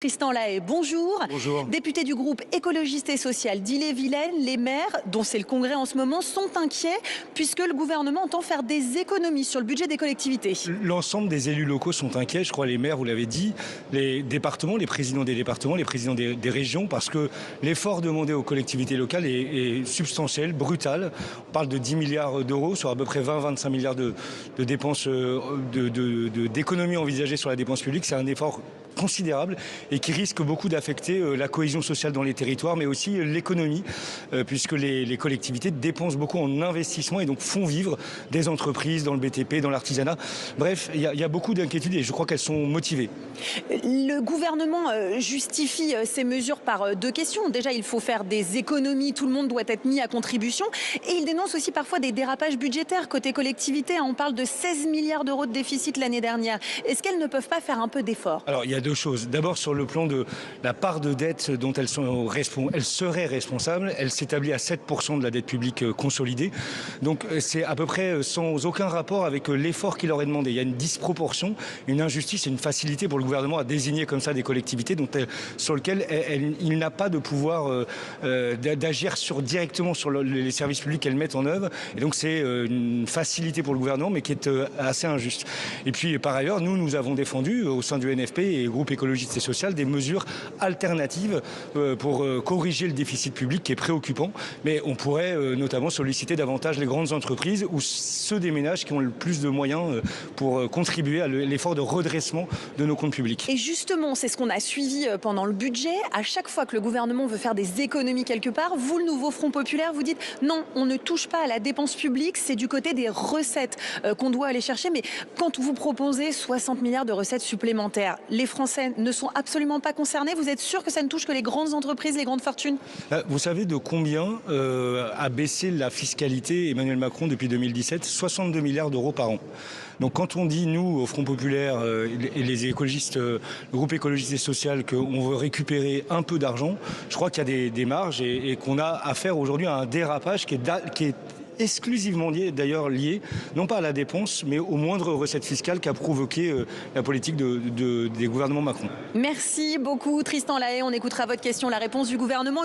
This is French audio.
Tristan Lahaye, bonjour. Bonjour. Député du groupe écologiste et social d'Ille-et-Vilaine, les maires, dont c'est le congrès en ce moment, sont inquiets puisque le gouvernement entend faire des économies sur le budget des collectivités. L'ensemble des élus locaux sont inquiets, je crois les maires, vous l'avez dit, les départements, les présidents des départements, les présidents des régions, parce que l'effort demandé aux collectivités locales est substantiel, brutal. On parle de 10 milliards d'euros sur à peu près 20-25 milliards de dépenses, d'économies envisagées sur la dépense publique. C'est un effort considérable et qui risque beaucoup d'affecter la cohésion sociale dans les territoires, mais aussi l'économie, puisque les collectivités dépensent beaucoup en investissement et donc font vivre des entreprises dans le BTP, dans l'artisanat. Bref, il y a beaucoup d'inquiétudes et je crois qu'elles sont motivées. Le gouvernement justifie ces mesures par deux questions. Déjà, il faut faire des économies, tout le monde doit être mis à contribution. Et il dénonce aussi parfois des dérapages budgétaires côté collectivité. On parle de 16 milliards d'euros de déficit l'année dernière. Est-ce qu'elles ne peuvent pas faire un peu d'efforts? Alors, il y a deux choses. D'abord, sur le plan de la part de dette dont elles seraient responsables, elle s'établit à 7% de la dette publique consolidée. Donc, c'est à peu près sans aucun rapport avec l'effort qui leur est demandé. Il y a une disproportion, une injustice et une facilité pour le gouvernement à désigner comme ça des collectivités sur lesquelles il n'a pas de pouvoir d'agir directement sur les services publics qu'elles mettent en œuvre. Et donc, c'est une facilité pour le gouvernement, mais qui est assez injuste. Et puis, par ailleurs, nous avons défendu au sein du NFP et groupe écologiste et social des mesures alternatives pour corriger le déficit public qui est préoccupant. Mais on pourrait notamment solliciter davantage les grandes entreprises ou ceux des ménages qui ont le plus de moyens pour contribuer à l'effort de redressement de nos comptes publics. Et justement, c'est ce qu'on a suivi pendant le budget. À chaque fois que le gouvernement veut faire des économies quelque part, vous, le nouveau Front populaire, vous dites non, on ne touche pas à la dépense publique, c'est du côté des recettes qu'on doit aller chercher. Mais quand vous proposez 60 milliards de recettes supplémentaires, les Français ne sont absolument pas concernés. Vous êtes sûr que ça ne touche que les grandes entreprises, les grandes fortunes? Vous savez de combien a baissé la fiscalité Emmanuel Macron depuis 2017? 62 milliards d'euros par an. Donc quand on dit, nous, au Front populaire et les écologistes, le groupe écologiste et social, qu'on veut récupérer un peu d'argent, je crois qu'il y a des marges et qu'on a affaire aujourd'hui à un dérapage qui est exclusivement d'ailleurs lié, non pas à la dépense, mais aux moindres recettes fiscales qu'a provoqué la politique des gouvernements Macron. Merci beaucoup Tristan Lahaye. On écoutera votre question, la réponse du gouvernement.